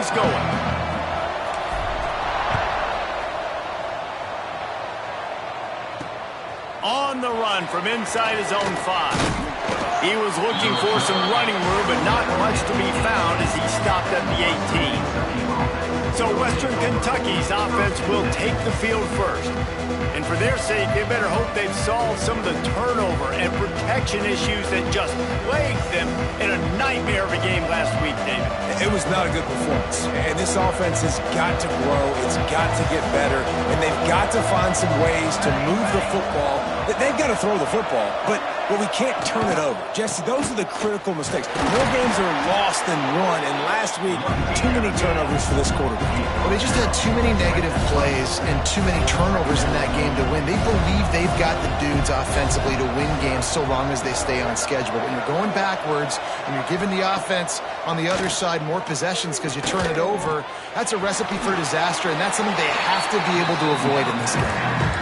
things going. On the run from inside his own 5. He was looking for some running room, but not much to be found as he stopped at the 18. So Western Kentucky's offense will take the field first. And for their sake, they better hope they've solved some of the turnover and protection issues that just plagued them in a nightmare of a game last week, David. It was not a good performance. And this offense has got to grow. It's got to get better. And they've got to find some ways to move the football. They've got to throw the football, but we can't turn it over. Jesse, those are the critical mistakes. More games are lost than won, and last week, too many turnovers for this quarterback. Well, they just had too many negative plays and too many turnovers in that game to win. They believe they've got the dudes offensively to win games so long as they stay on schedule. But when you're going backwards and you're giving the offense on the other side more possessions because you turn it over, that's a recipe for disaster, and that's something they have to be able to avoid in this game.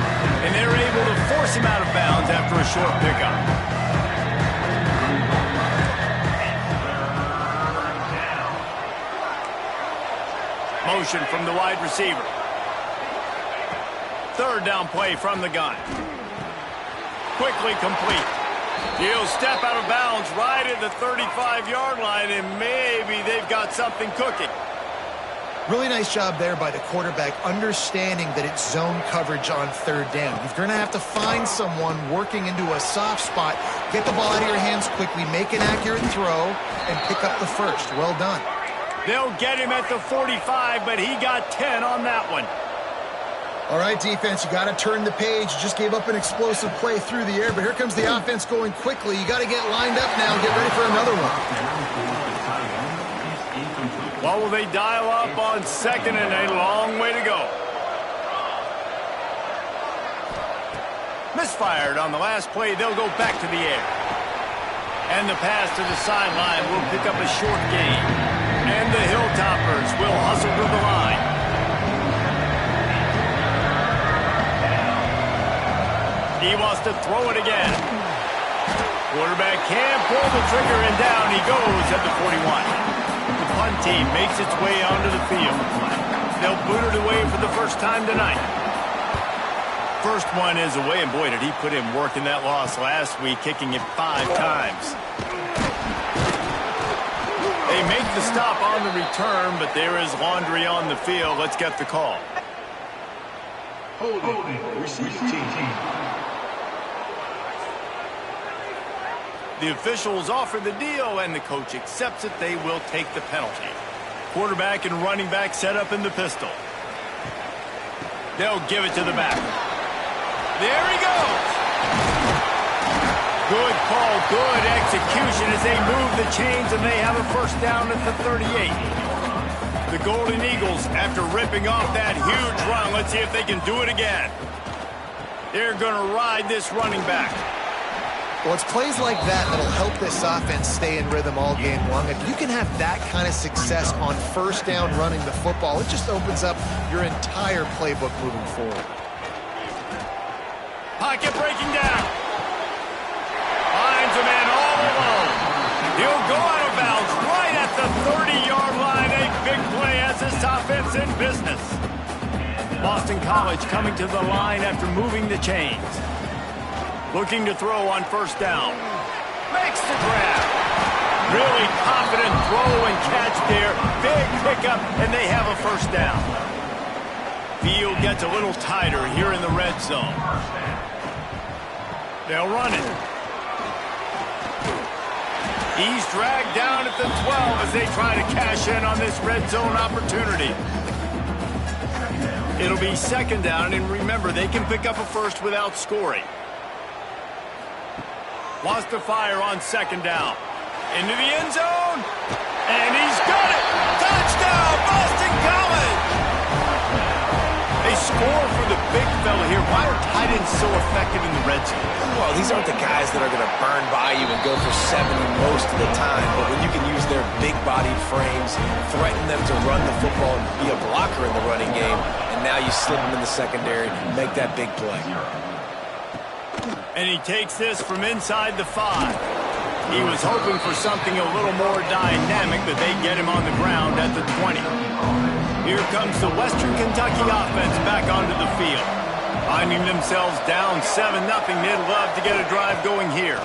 And they're able to force him out of bounds after a short pickup. Motion from the wide receiver. Third down play from the gun. Quickly complete. He'll step out of bounds right at the 35-yard line, and maybe they've got something cooking. Really nice job there by the quarterback, understanding that it's zone coverage on third down. You're going to have to find someone working into a soft spot, get the ball out of your hands quickly, make an accurate throw, and pick up the first. Well done. They'll get him at the 45, but he got 10 on that one. All right, defense, you got to turn the page. You just gave up an explosive play through the air, but here comes the offense going quickly. You got to get lined up now and get ready for another one. What will they dial up on second and a long way to go? Misfired on the last play. They'll go back to the air. And the pass to the sideline will pick up a short gain. And the Hilltoppers will hustle to the line. He wants to throw it again. Quarterback can't pull the trigger, and down he goes at the 41. The punt team makes its way onto the field. They'll boot it away for the first time tonight. First one is away, and boy, did he put in work in that loss last week, kicking it 5 times. They make the stop on the return, but there is laundry on the field. Let's get the call. Holding, receive team. The officials offer the deal, and the coach accepts it. They will take the penalty. Quarterback and running back set up in the pistol. They'll give it to the back. There he goes. Good call, good execution as they move the chains, and they have a first down at the 38. The Golden Eagles, after ripping off that huge run, let's see if they can do it again. They're going to ride this running back. Well, it's plays like that that'll help this offense stay in rhythm all game long. If you can have that kind of success on first down running the football, it just opens up your entire playbook moving forward. Pocket breaking down. Finds a man all alone. He'll go out of bounds right at the 30-yard line. A big play as this offense in business. Boston College coming to the line after moving the chains. Looking to throw on first down. Makes the grab. Really confident throw and catch there. Big pickup, and they have a first down. Field gets a little tighter here in the red zone. They'll run it. He's dragged down at the 12 as they try to cash in on this red zone opportunity. It'll be second down, and remember, they can pick up a first without scoring. Wants to fire on second down. Into the end zone. And he's got it. Touchdown, Boston College. They score for the big fella here. Why are tight ends so effective in the red zone? Well, these aren't the guys that are going to burn by you and go for 70 most of the time. But when you can use their big-bodied frames, threaten them to run the football and be a blocker in the running game, and now you slip them in the secondary, make that big play. And he takes this from inside the 5. He was hoping for something a little more dynamic, but they get him on the ground at the 20. Here comes the Western Kentucky offense back onto the field. Finding themselves down 7-0, they'd love to get a drive going here.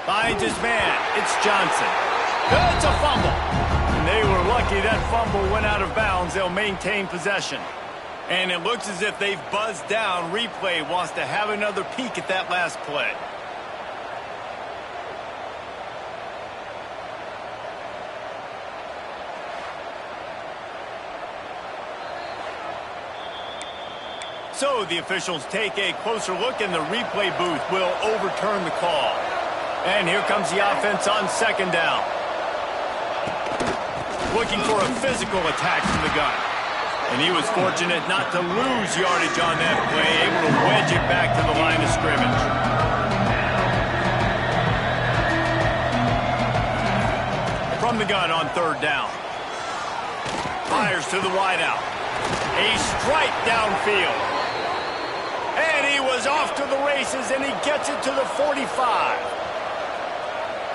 Finds his man. It's Johnson. It's a fumble. And they were lucky that fumble went out of bounds. They'll maintain possession. And it looks as if they've buzzed down. Replay wants to have another peek at that last play. So the officials take a closer look, and the replay booth will overturn the call. And here comes the offense on second down. Looking for a physical attack from the gun. And he was fortunate not to lose yardage on that play, able to wedge it back to the line of scrimmage. From the gun on third down. Fires to the wideout. A strike downfield. And he was off to the races, and he gets it to the 45.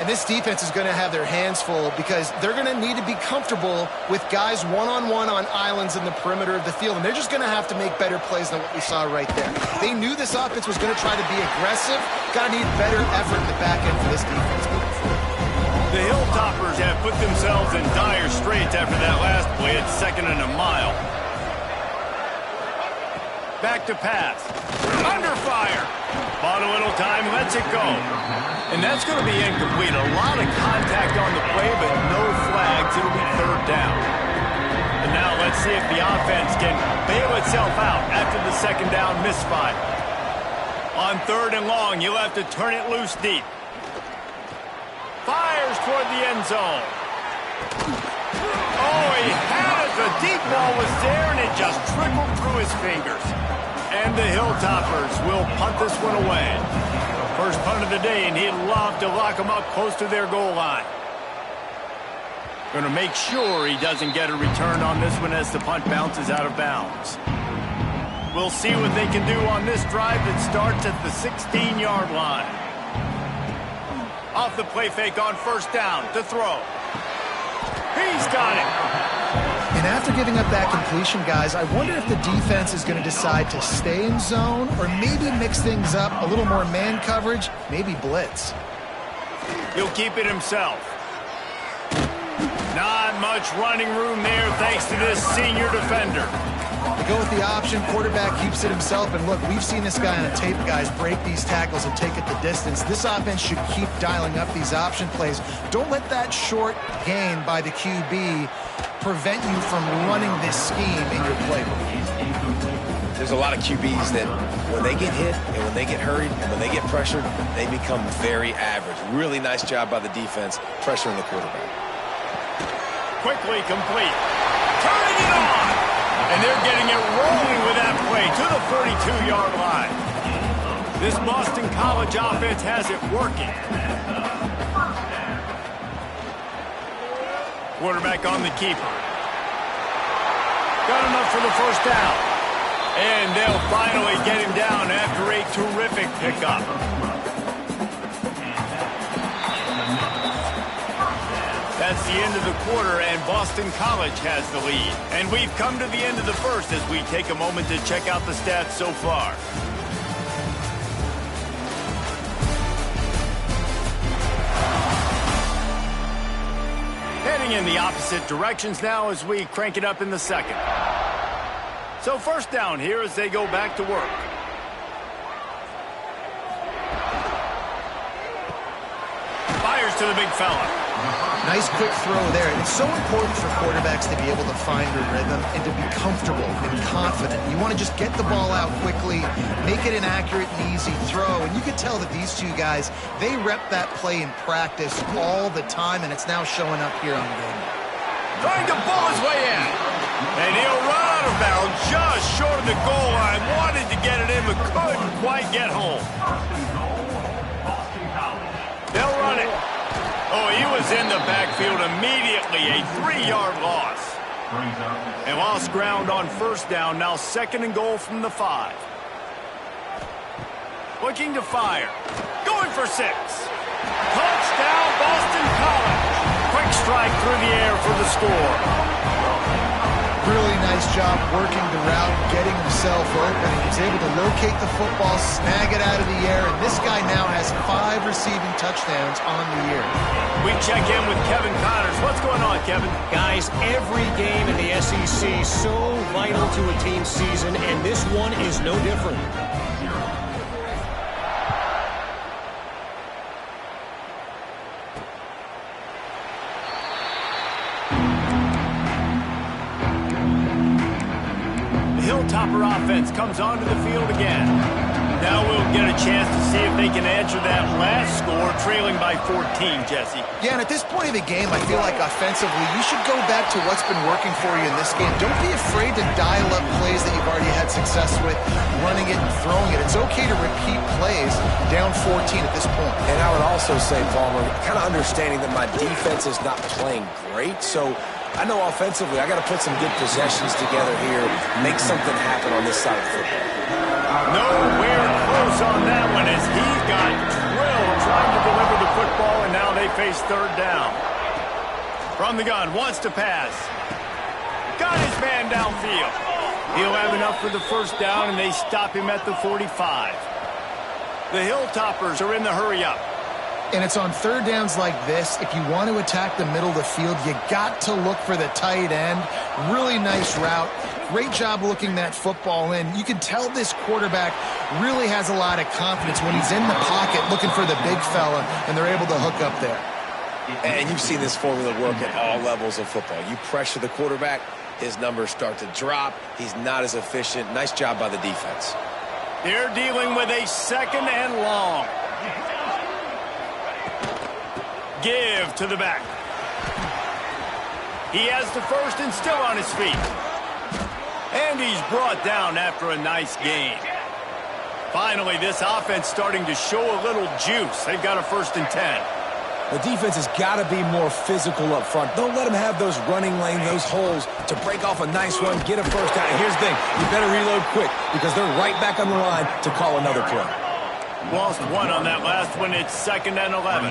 And this defense is going to have their hands full because they're going to need to be comfortable with guys one-on-one on islands in the perimeter of the field. And they're just going to have to make better plays than what we saw right there. They knew this offense was going to try to be aggressive. Got to need better effort in the back end for this defense moving forward. The Hilltoppers have put themselves in dire straits after that last play. It's 2nd and a mile. Back to pass. Under fire. Bought a little time, lets it go. And that's going to be incomplete. A lot of contact on the play, but no flags. It'll be third down. And now let's see if the offense can bail itself out after the second down misfire. On third and long, you'll have to turn it loose deep. Fires toward the end zone. Oh, he had it. The deep ball was there, and it just trickled through his fingers. And the Hilltoppers will punt this one away. First punt of the day, and he'd love to lock them up close to their goal line. Going to make sure he doesn't get a return on this one as the punt bounces out of bounds. We'll see what they can do on this drive that starts at the 16-yard line. Off the play fake on first down to throw. He's got it. And after giving up that completion, guys, I wonder if the defense is going to decide to stay in zone or maybe mix things up, a little more man coverage, maybe blitz. He'll keep it himself. Not much running room there thanks to this senior defender. They go with the option. Quarterback keeps it himself. And look, we've seen this guy on a tape, guys, break these tackles and take it the distance. This offense should keep dialing up these option plays. Don't let that short gain by the QB prevent you from running this scheme in your playbook. There's a lot of QBs that when they get hit and when they get hurried and when they get pressured, they become very average. Really nice job by the defense pressuring the quarterback. Quickly complete. Turning it on. And they're getting it rolling with that play to the 42-yard line. This Boston College offense has it working. Quarterback on the keeper. Got enough for the first down. And they'll finally get him down after a terrific pickup. That's the end of the quarter, and Boston College has the lead. And we've come to the end of the first as we take a moment to check out the stats so far. Heading in the opposite directions now as we crank it up in the second. So first down here as they go back to work. Fires to the big fella. Nice quick throw there. And it's so important for quarterbacks to be able to find their rhythm and to be comfortable and confident. You want to just get the ball out quickly, make it an accurate and easy throw. And you can tell that these two guys, they rep that play in practice all the time, and it's now showing up here on the game. Trying to pull his way in. And he'll run out of bounds just short of the goal line. Wanted to get it in, but couldn't quite get home. They'll run it. Oh, he was in the backfield immediately. A 3-yard loss. And lost ground on first down. Now 2nd and goal from the 5. Looking to fire. Going for 6. Touchdown, Boston College. Quick strike through the air for the score. Really nice job working the route, getting himself open. He was able to locate the football, snag it out of the air, and this guy now has 5 receiving touchdowns on the year. We check in with Kevin Connors. What's going on, Kevin? Guys, every game in the SEC so vital to a team's season, and this one is no different. Hilltopper offense comes onto the field again. Now we'll get a chance to see if they can answer that last score, trailing by 14, Jesse. Yeah, and at this point of the game, I feel like offensively, you should go back to what's been working for you in this game. Don't be afraid to dial up plays that you've already had success with, running it and throwing it. It's okay to repeat plays down 14 at this point. And I would also say, Palmer, kind of understanding that my defense is not playing great, so I know offensively I got to put some good possessions together here, make something happen on this side of the football. Nowhere close on that one as he got drilled trying to deliver the football, and now they face third down. From the gun, wants to pass. Got his man downfield. He'll have enough for the first down, and they stop him at the 45. The Hilltoppers are in the hurry-up. And it's on third downs like this. If you want to attack the middle of the field, you got to look for the tight end. Really nice route. Great job looking that football in. You can tell this quarterback really has a lot of confidence when he's in the pocket looking for the big fella, and they're able to hook up there. And you've seen this formula work at all levels of football. You pressure the quarterback, his numbers start to drop. He's not as efficient. Nice job by the defense. They're dealing with a second and long. Give to the back. He has the first and still on his feet. And he's brought down after a nice gain. Finally, this offense starting to show a little juice. They've got a 1st and 10. The defense has got to be more physical up front. Don't let them have those running lanes, those holes to break off a nice run, get a first down. And here's the thing, you better reload quick because they're right back on the line to call another play. Lost one on that last one. It's 2nd and 11.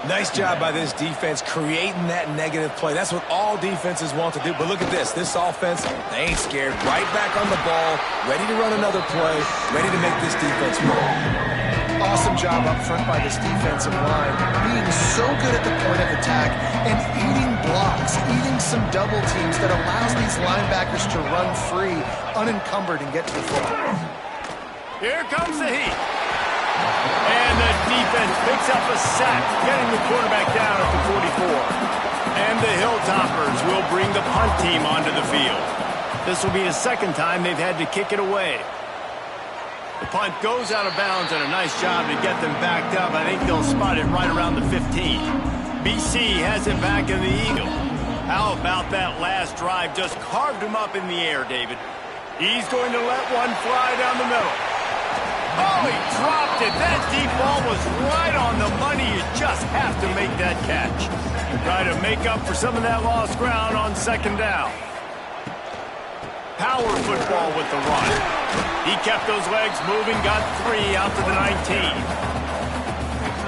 Nice job by this defense creating that negative play. That's what all defenses want to do. But look at this. This offense, they ain't scared. Right back on the ball, ready to run another play, ready to make this defense roll. Awesome job up front by this defensive line, being so good at the point of attack and eating blocks, eating some double teams that allows these linebackers to run free, unencumbered, and get to the football. Here comes the heat. And the defense picks up a sack, getting the quarterback down at the 44. And the Hilltoppers will bring the punt team onto the field. This will be the 2nd time they've had to kick it away. The punt goes out of bounds, and a nice job to get them backed up. I think they'll spot it right around the 15. BC has it back in the Eagle. How about that last drive? Just carved him up in the air, David. He's going to let one fly down the middle. Oh, he dropped it. That deep ball was right on the money. You just have to make that catch. Try to make up for some of that lost ground on 2nd down. Power football with the run. He kept those legs moving, got 3 out to the 19.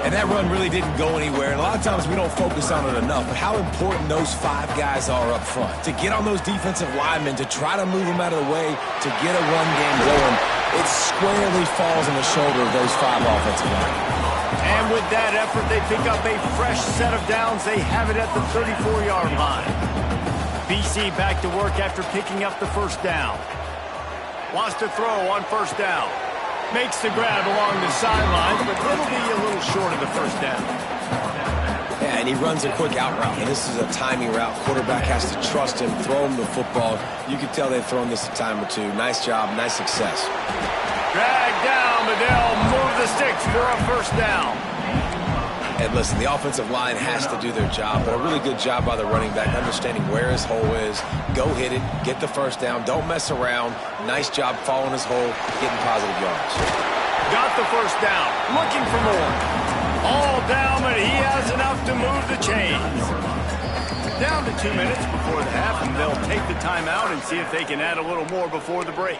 And that run really didn't go anywhere. And a lot of times we don't focus on it enough, but how important those 5 guys are up front. To get on those defensive linemen, to try to move them out of the way, to get a run game going, it squarely falls on the shoulder of those 5 offensive linemen. And with that effort, they pick up a fresh set of downs. They have it at the 34-yard line. BC back to work after picking up the first down. Wants to throw on 1st down. Makes the grab along the sidelines, but it'll be a little short of the 1st down. Yeah, and he runs a quick out route. And this is a timing route. Quarterback has to trust him, throw him the football. You can tell they've thrown this a time or two. Nice job, nice success. Drag down, but they'll move the sticks for a 1st down. And listen, the offensive line has to do their job, but a really good job by the running back, understanding where his hole is. Go hit it, get the 1st down, don't mess around. Nice job following his hole, getting positive yards. Got the 1st down, looking for more. All down, but he has enough to move the chains. Down to 2 minutes before the half, and they'll take the timeout and see if they can add a little more before the break.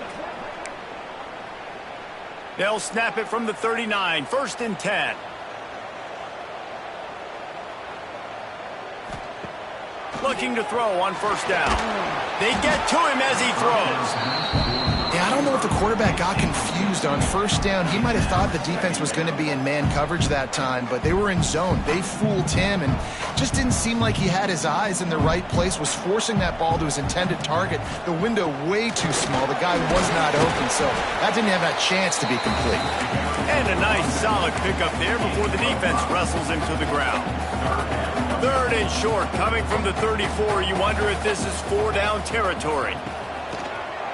They'll snap it from the 39, 1st and 10. looking to throw on first down. They get to him as he throws. Yeah, I don't know if the quarterback got confused on first down. He might have thought the defense was going to be in man coverage that time, but they were in zone. They fooled him and just didn't seem like he had his eyes in the right place, was forcing that ball to his intended target. The window way too small. The guy was not open, so that didn't have a chance to be complete. And a nice solid pickup there before the defense wrestles him to the ground. Third and short, coming from the 34. You wonder if this is 4-down territory.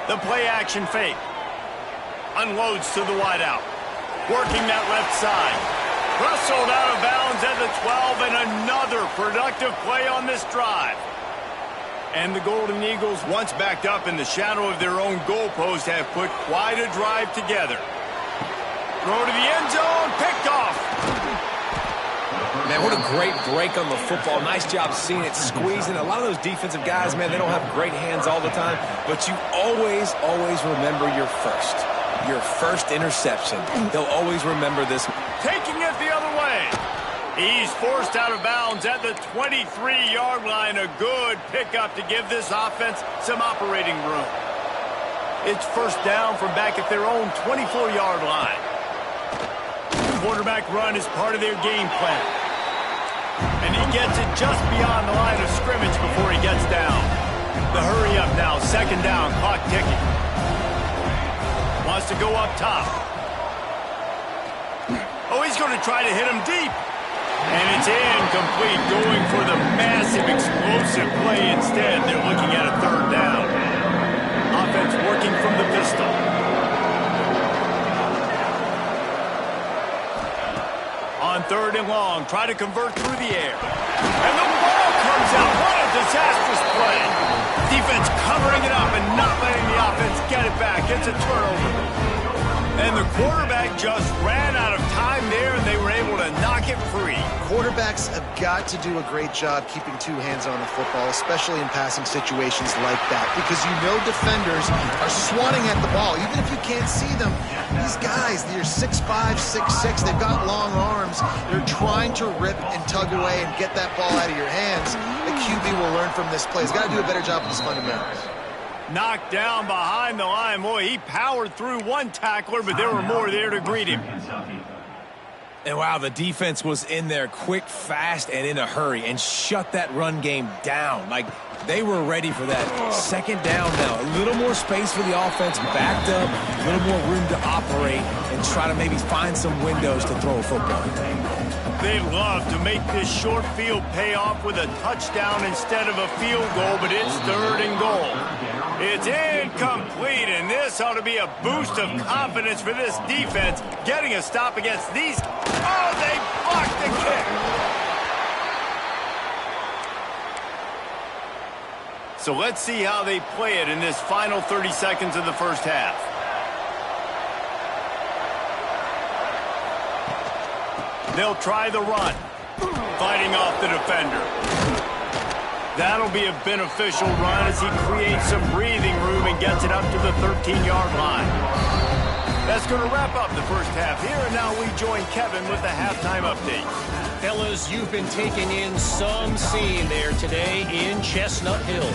The play-action fake. Unloads to the wideout. Working that left side. Wrestled out of bounds at the 12, and another productive play on this drive. And the Golden Eagles, once backed up in the shadow of their own goalpost, have put quite a drive together. Throw to the end zone, picked off. Man, what a great break on the football. Nice job seeing it squeezing. A lot of those defensive guys, man, they don't have great hands all the time, but you always remember your first interception. They'll always remember this. Taking it the other way. He's forced out of bounds at the 23-yard line. A good pickup to give this offense some operating room. It's first down from back at their own 24-yard line. Quarterback run is part of their game plan. And he gets it just beyond the line of scrimmage before he gets down. The hurry up now, second down, clock ticking. Wants to go up top. Oh, he's going to try to hit him deep. And it's incomplete, going for the massive explosive play instead. They're looking at a third down. Offense working from the pistol. On third and long, try to convert through the air. And the ball comes out. What a disastrous play. Defense covering it up and not letting the offense get it back. It's a turnover. And the quarterback just ran out of time there, and they were able to knock it free. Quarterbacks have got to do a great job keeping two hands on the football, especially in passing situations like that, because you know defenders are swatting at the ball. Even if you can't see them, these guys, they're 6'5", 6'6", they've got long arms. They're trying to rip and tug away and get that ball out of your hands. The QB will learn from this play. He's got to do a better job with his fundamentals. Knocked down behind the line. Boy, he powered through one tackler, but there were more there to greet him. And wow, the defense was in there quick, fast, and in a hurry and shut that run game down. Like, they were ready for that. Second down now. A little more space for the offense, backed up, a little more room to operate and try to maybe find some windows to throw a football. They love to make this short field pay off with a touchdown instead of a field goal, but it's third and goal. It's incomplete, and this ought to be a boost of confidence for this defense, getting a stop against these. Oh, they blocked the kick. So let's see how they play it in this final 30 seconds of the first half. They'll try the run, fighting off the defender. That'll be a beneficial run as he creates some breathing room and gets it up to the 13-yard line. That's going to wrap up the first half here, and now we join Kevin with the halftime update. Fellas, you've been taking in some scene there today in Chestnut Hill.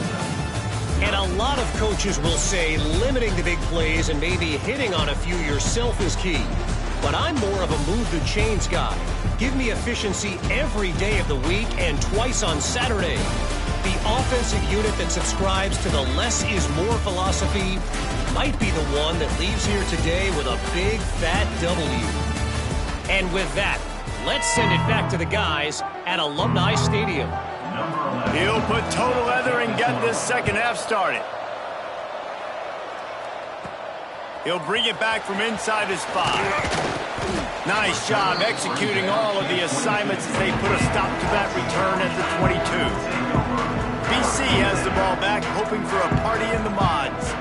And a lot of coaches will say limiting the big plays and maybe hitting on a few yourself is key. But I'm more of a move the chains guy. Give me efficiency every day of the week and twice on Saturday. The offensive unit that subscribes to the less is more philosophy might be the one that leaves here today with a big fat W. And with that, let's send it back to the guys at Alumni Stadium. He'll put total leather and get this second half started. He'll bring it back from inside his 5. Nice job executing all of the assignments as they put a stop to that return at the 22. BC has the ball back, hoping for a party in the mods.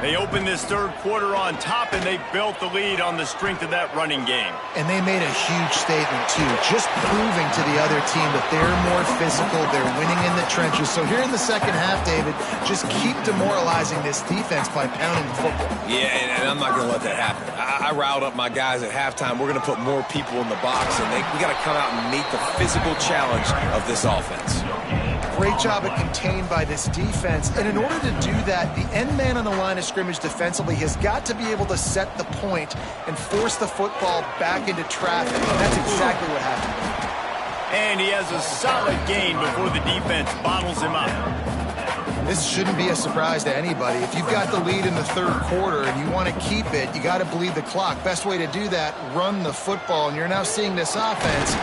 They open this third quarter on top, and they built the lead on the strength of that running game. And they made a huge statement, too, just proving to the other team that they're more physical, they're winning in the trenches. So here in the second half, David, just keep demoralizing this defense by pounding the football. Yeah, and I'm not going to let that happen. I riled up my guys at halftime. We're going to put more people in the box, and we got to come out and meet the physical challenge of this offense. great job at contained by this defense. And in order to do that, the end man on the line of scrimmage defensively has got to be able to set the point and force the football back into traffic. And that's exactly what happened. And he has a solid gain before the defense bottles him up. This shouldn't be a surprise to anybody. If you've got the lead in the third quarter and you want to keep it, you got to bleed the clock. Best way to do that, run the football. And you're now seeing this offense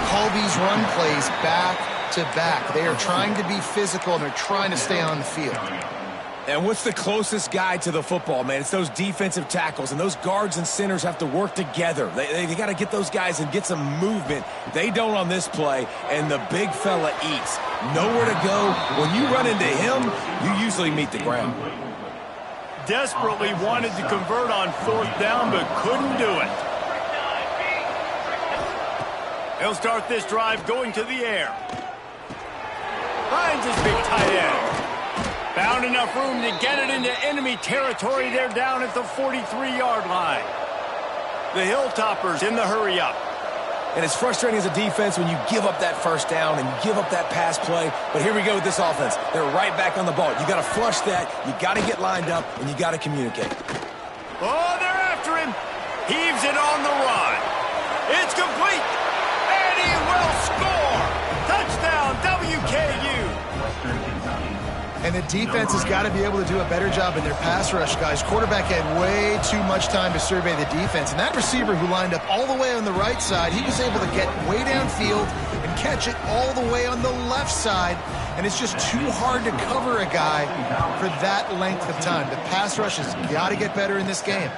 call these run plays back to back. They are trying to be physical, and they're trying to stay on the field. And what's the closest guy to the football, man? It's those defensive tackles, and those guards and centers have to work together. They got to get those guys and get some movement. They don't on this play, and the big fella eats. Nowhere to go. When you run into him, you usually meet the ground. Desperately wanted to convert on fourth down, but couldn't do it. He'll start this drive going to the air. Finds his big tight end. Found enough room to get it into enemy territory. They're down at the 43-yard line. The Hilltoppers in the hurry-up. And it's frustrating as a defense when you give up that first down and you give up that pass play. But here we go with this offense. They're right back on the ball. You got to flush that. You got to get lined up, and you got to communicate. Oh, they're after him. Heaves it on the run. It's complete. And he will score. Touchdown, WKU. And the defense has got to be able to do a better job in their pass rush, guys. Quarterback had way too much time to survey the defense. And that receiver who lined up all the way on the right side, he was able to get way downfield and catch it all the way on the left side. And it's just too hard to cover a guy for that length of time. The pass rush has got to get better in this game.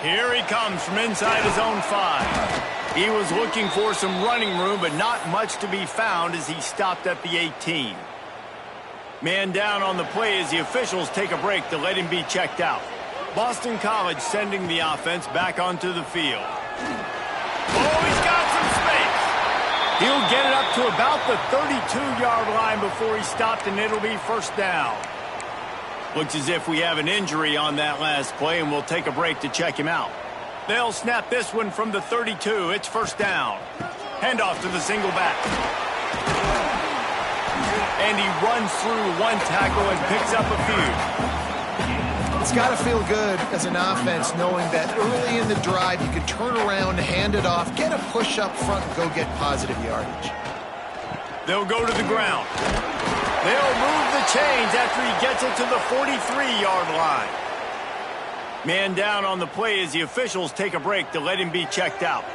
Here he comes from inside his own 5. He was looking for some running room, but not much to be found as he stopped at the 18. Man down on the play as the officials take a break to let him be checked out. Boston College sending the offense back onto the field. Oh, he's got some space. He'll get it up to about the 32-yard line before he stopped, and it'll be first down. Looks as if we have an injury on that last play, and we'll take a break to check him out. They'll snap this one from the 32. It's first down. Handoff to the single back. And he runs through one tackle and picks up a few. It's got to feel good as an offense knowing that early in the drive you can turn around, hand it off, get a push up front, and go get positive yardage. They'll go to the ground. They'll move the chains after he gets it to the 43-yard line. Man down on the play as the officials take a break to let him be checked out.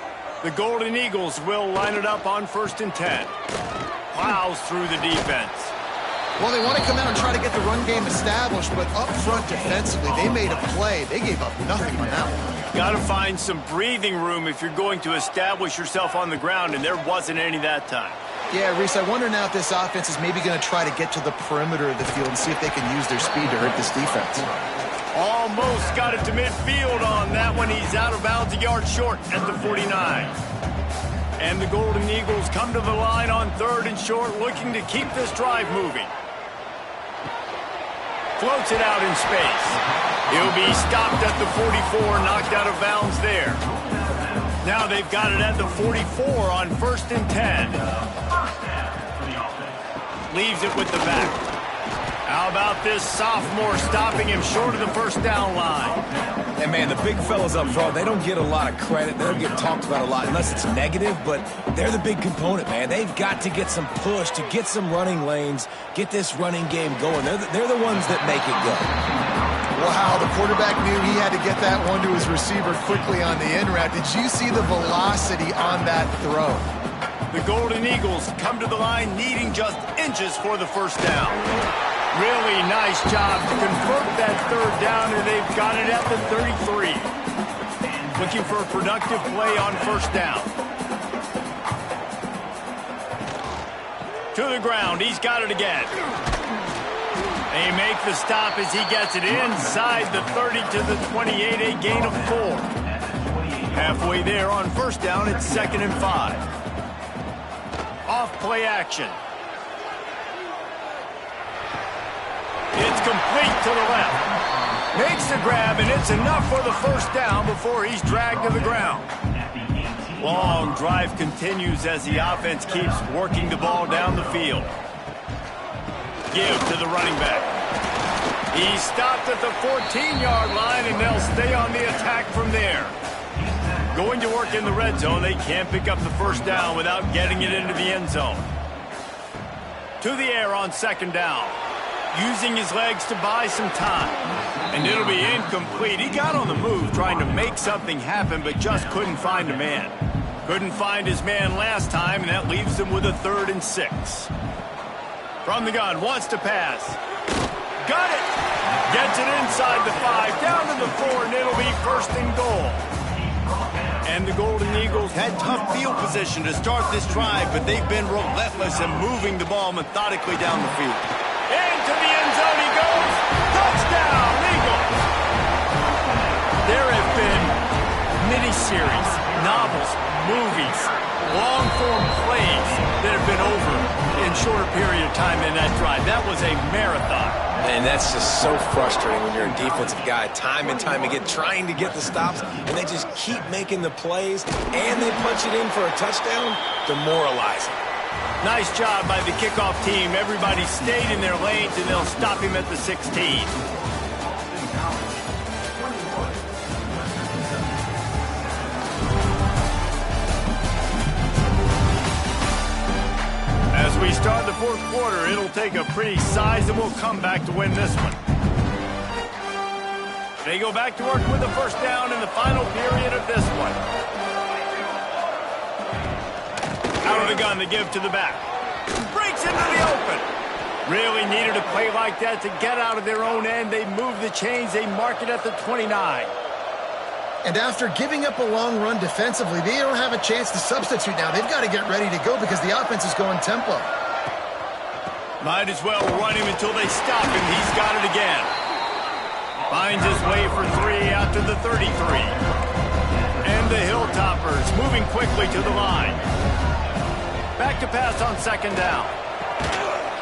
The Golden Eagles will line it up on 1st and 10. Plows through the defense. Well, they want to come out and try to get the run game established, but up front defensively, they made a play. They gave up nothing on that one. Got to find some breathing room if you're going to establish yourself on the ground, and there wasn't any that time. Yeah, Reese, I wonder now if this offense is maybe going to try to get to the perimeter of the field and see if they can use their speed to hurt this defense. Almost got it to midfield on that one. He's out of bounds, a yard short at the 49. And the Golden Eagles come to the line on 3rd and short, looking to keep this drive moving. Floats it out in space. He'll be stopped at the 44, knocked out of bounds there. Now they've got it at the 44 on 1st and 10. Leaves it with the back. How about this sophomore stopping him short of the first down line? And, man, the big fellas up front, they don't get a lot of credit. They don't get talked about a lot unless it's negative, but they're the big component, man. They've got to get some push, to get some running lanes, get this running game going. They're the ones that make it go. Wow, the quarterback knew he had to get that one to his receiver quickly on the in route. Did you see the velocity on that throw? The Golden Eagles come to the line needing just inches for the first down. Really nice job to convert that 3rd down, and they've got it at the 33. Looking for a productive play on 1st down. To the ground, he's got it again. They make the stop as he gets it inside the 30 to the 28, a gain of 4. Halfway there on 1st down, it's 2nd and 5. Off play action. It's complete to the left. Makes the grab, and it's enough for the first down before he's dragged to the ground. Long drive continues as the offense keeps working the ball down the field. give to the running back. He stopped at the 14-yard line, and they'll stay on the attack from there. Going to work in the red zone, they can't pick up the first down without getting it into the end zone. To the air on second down, using his legs to buy some time. And it'll be incomplete. He got on the move trying to make something happen, but just couldn't find a man. Couldn't find his man last time, and that leaves him with a 3rd and 6. From the gun, wants to pass. Got it! Gets it inside the 5, down to the 4, and it'll be 1st and goal. And the Golden Eagles had tough field position to start this drive, but they've been relentless in moving the ball methodically down the field. Into the end zone he goes. Touchdown, Eagles! There have been miniseries, novels, movies, long-form plays that have been over in shorter period of time in that drive. That was a marathon. And that's just so frustrating when you're a defensive guy, time and time again, trying to get the stops, and they just keep making the plays, and they punch it in for a touchdown. Demoralizing. Nice job by the kickoff team. Everybody stayed in their lanes, and they'll stop him at the 16. As we start the 4th quarter, it'll take a pretty sizable comeback to win this one. They go back to work with the first down in the final period of this one. Out of the gun, they give to the back. Breaks into the open. Really needed a play like that to get out of their own end. They move the chains. They mark it at the 29. And after giving up a long run defensively, they don't have a chance to substitute now. They've got to get ready to go because the offense is going tempo. Might as well run him until they stop him. He's got it again. Finds his way for 3 after the 33. And the Hilltoppers moving quickly to the line. Back to pass on second down.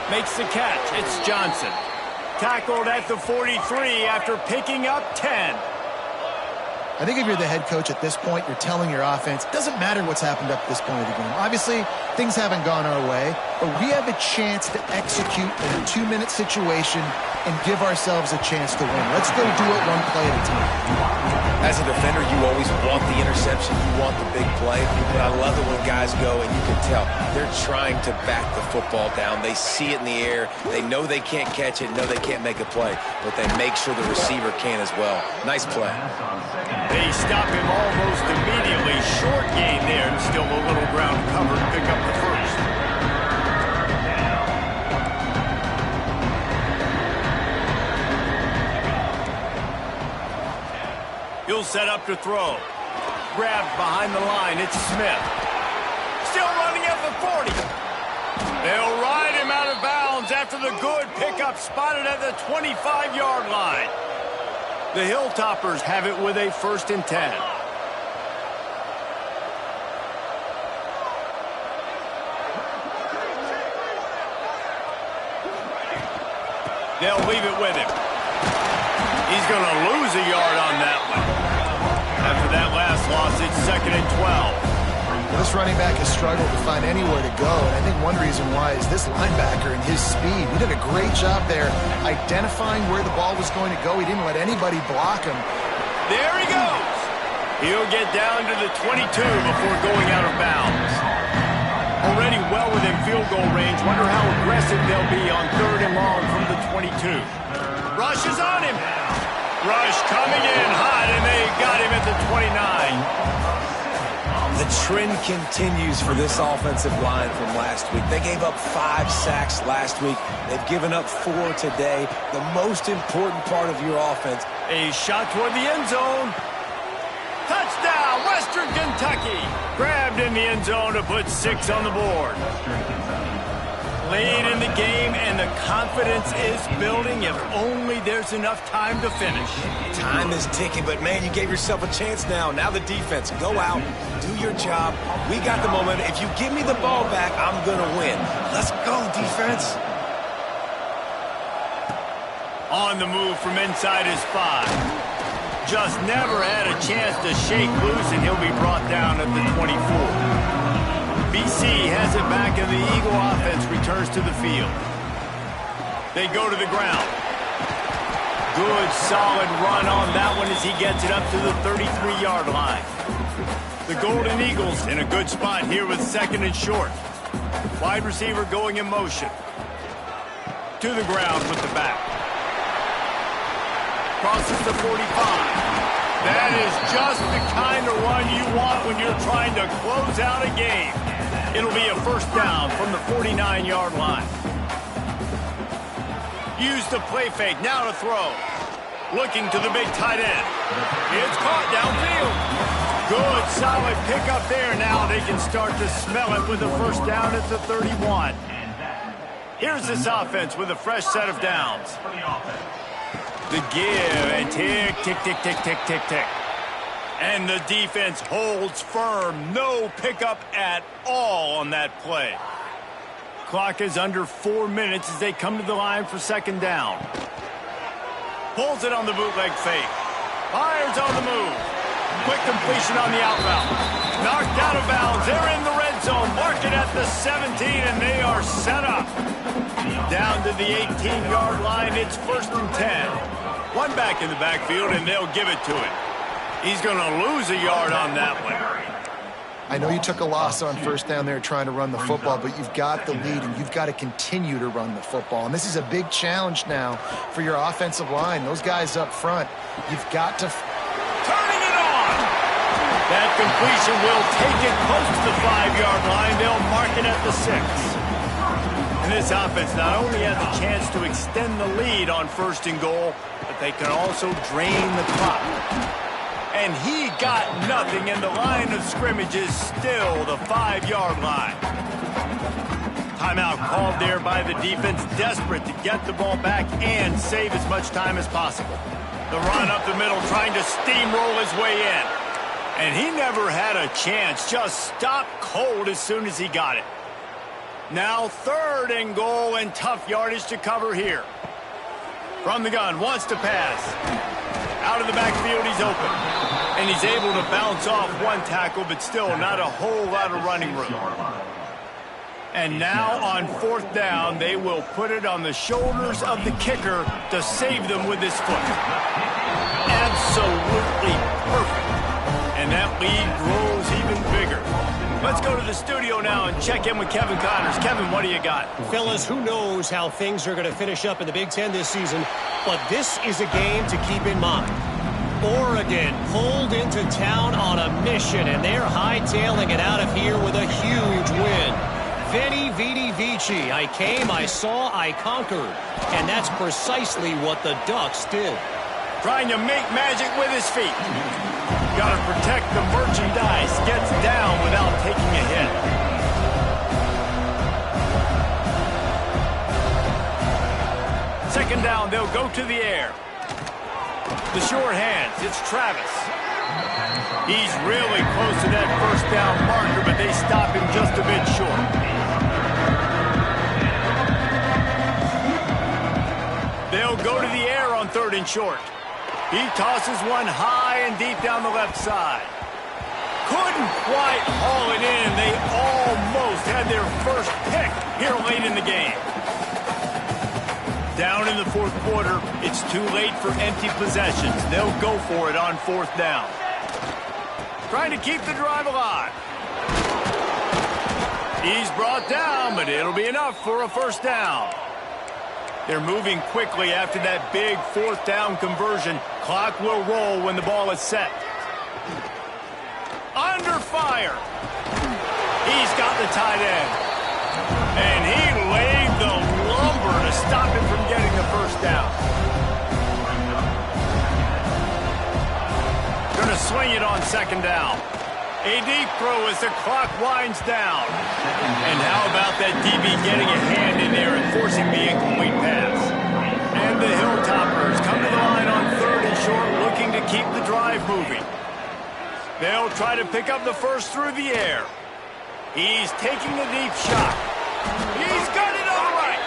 Makes the catch. It's Johnson. Tackled at the 43 after picking up 10. I think if you're the head coach at this point, you're telling your offense, it doesn't matter what's happened up to this point of the game. Obviously, things haven't gone our way, but we have a chance to execute in a 2-minute situation and give ourselves a chance to win. Let's go do it one play at a time. As a defender, you always want the interception. You want the big play. But I love it when guys go, and you can tell they're trying to back the football down. They see it in the air. They know they can't catch it, know they can't make a play, but they make sure the receiver can as well. Nice play. They stop him almost immediately. Short gain there, and still a little ground covered. Pick up the first. He'll set up to throw. Grabbed behind the line. It's Smith. Still running at the 40. They'll ride him out of bounds after the good pickup spotted at the 25-yard line. The Hilltoppers have it with a 1st and 10. They'll leave it with him. He's going to lose a yard on that one. After that last loss, it's 2nd and 12. Well, this running back has struggled to find anywhere to go, and I think one reason why is this linebacker and his speed. He did a great job there identifying where the ball was going to go. He didn't let anybody block him. There he goes. He'll get down to the 22 before going out of bounds. Already well within field goal range. Wonder how aggressive they'll be on 3rd and long from the 22. Rush is on him. Rush coming in hot, and they got him at the 29. The trend continues for this offensive line from last week. They gave up 5 sacks last week. They've given up 4 today. The most important part of your offense. A shot toward the end zone. Touchdown, Western Kentucky. Grabbed in the end zone to put 6 on the board. Lead in the game, and the confidence is building if only there's enough time to finish. Time is ticking, but, man, you gave yourself a chance now. Now the defense, go out, do your job. We got the momentum. If you give me the ball back, I'm going to win. Let's go, defense. On the move from inside his 5. Just never had a chance to shake loose, and he'll be brought down at the 24. BC has it back, and the Eagle offense returns to the field. They go to the ground. Good, solid run on that one as he gets it up to the 33-yard line. The Golden Eagles in a good spot here with 2nd and short. Wide receiver going in motion. To the ground with the back. Crosses the 45. That is just the kind of run you want when you're trying to close out a game. It'll be a first down from the 49-yard line. Use the play fake, now to throw. Looking to the big tight end. It's caught downfield. Good, solid pickup there. Now they can start to smell it with a first down at the 31. Here's this offense with a fresh set of downs. The give and tick, tick, tick, tick, tick, tick, tick. And the defense holds firm. No pickup at all on that play. Clock is under 4 minutes as they come to the line for 2nd down. Pulls it on the bootleg fake. Fires on the move. Quick completion on the out route. Knocked out of bounds. They're in the red zone. Mark it at the 17, and they are set up. Down to the 18-yard line. It's 1st and 10. One back in the backfield, and they'll give it to him. He's going to lose a yard on that one. I know you took a loss on first down there trying to run the football, but you've got the lead, and you've got to continue to run the football. And this is a big challenge now for your offensive line. Those guys up front, you've got to... Turning it on! That completion will take it close to the 5-yard line. They'll mark it at the 6. And this offense not only has a chance to extend the lead on 1st and goal, but they can also drain the clock. And he got nothing, and the line of scrimmage is still the 5-yard line. Timeout called there by the defense, desperate to get the ball back and save as much time as possible. The run up the middle, trying to steamroll his way in. And he never had a chance, just stopped cold as soon as he got it. Now 3rd and goal, and tough yardage to cover here. From the gun, wants to pass. Out of the backfield, he's open. And he's able to bounce off one tackle, but still not a whole lot of running room. And now on 4th down, they will put it on the shoulders of the kicker to save them with his foot. Absolutely perfect. And that lead grows even bigger. Let's go to the studio now and check in with Kevin Connors. Kevin, what do you got? Fellas, who knows how things are going to finish up in the Big Ten this season, but this is a game to keep in mind. Oregon pulled into town on a mission, and they're hightailing it out of here with a huge win. Veni, vidi, vici. I came, I saw, I conquered. And that's precisely what the Ducks did. Trying to make magic with his feet. Got to protect the merchandise. Gets down without taking a hit. Second down, they'll go to the air. The short hands, it's Travis. He's really close to that first down marker, but they stop him just a bit short. They'll go to the air on 3rd and short. He tosses one high and deep down the left side. Couldn't quite haul it in. They almost had their first pick here late in the game. Down in the 4th quarter, it's too late for empty possessions. They'll go for it on 4th down. Trying to keep the drive alive. He's brought down, but it'll be enough for a first down. They're moving quickly after that big 4th down conversion. Clock will roll when the ball is set. Under fire. He's got the tight end. And he laid the lumber to stop him from getting the first down. Going to swing it on 2nd down. A deep throw as the clock winds down. And how about that DB getting a hand in there and forcing the incomplete pass? And the Hilltoppers come to the line on 3rd and short, looking to keep the drive moving. They'll try to pick up the first through the air. He's taking a deep shot. He's got it all right.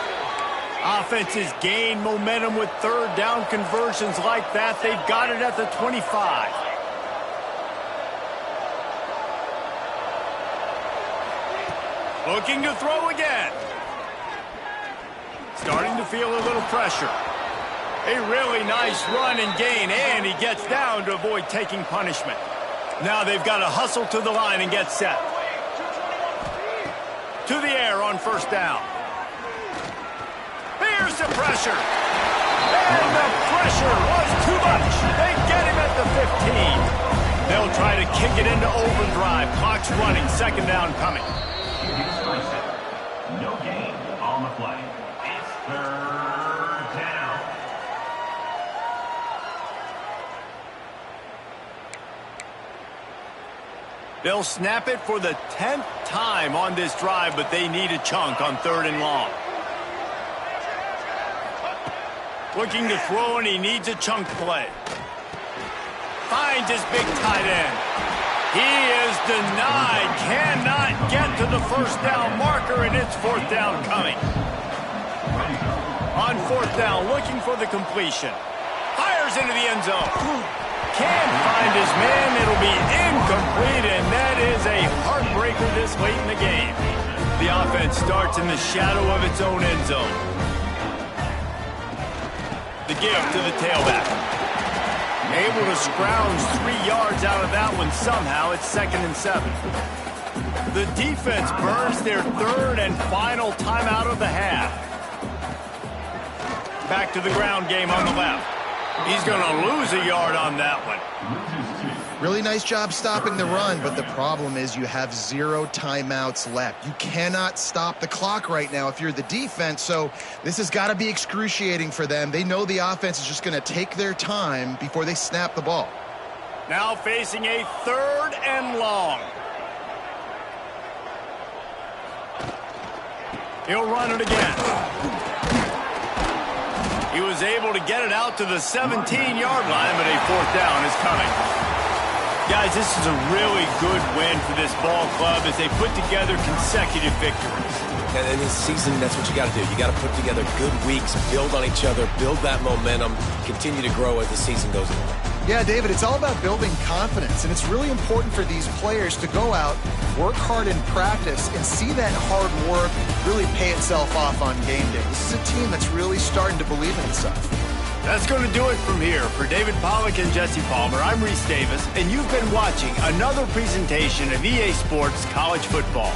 Offenses gain momentum with 3rd down conversions like that. They've got it at the 25. Looking to throw again. starting to feel a little pressure. A really nice run and gain, and he gets down to avoid taking punishment. Now they've got to hustle to the line and get set. To the air on first down. Here's the pressure. And the pressure was too much. They get him at the 15. They'll try to kick it into overdrive. Clock's running. Second down coming. No gain on the play. It's third down. They'll snap it for the 10th time on this drive, but they need a chunk on 3rd and long. Looking to throw, and he needs a chunk play. Finds his big tight end. He is denied. Cannot get to the first down marker, and it's 4th down coming. On 4th down, looking for the completion. Fires into the end zone. Can't find his man. It'll be incomplete, and that is a heartbreaker this late in the game. The offense starts in the shadow of its own end zone. The give to the tailback. Able to scrounge 3 yards out of that one somehow. It's 2nd and 7. The defense burns their 3rd and final timeout of the half. Back to the ground game on the left. He's going to lose a yard on that one. Really nice job stopping the run, but the problem is you have 0 timeouts left. You cannot stop the clock right now if you're the defense, so this has got to be excruciating for them. They know the offense is just going to take their time before they snap the ball. Now facing a 3rd and long. He'll run it again. He was able to get it out to the 17-yard line, but a 4th down is coming. Guys, this is a really good win for this ball club as they put together consecutive victories. And in this season, that's what you got to do. You got to put together good weeks, build on each other, build that momentum, continue to grow as the season goes along. Yeah, David, it's all about building confidence, and it's really important for these players to go out, work hard in practice, and see that hard work really pay itself off on game day. This is a team that's really starting to believe in itself. That's going to do it from here. For David Pollack and Jesse Palmer, I'm Reese Davis, and you've been watching another presentation of EA Sports College Football.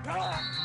Ah!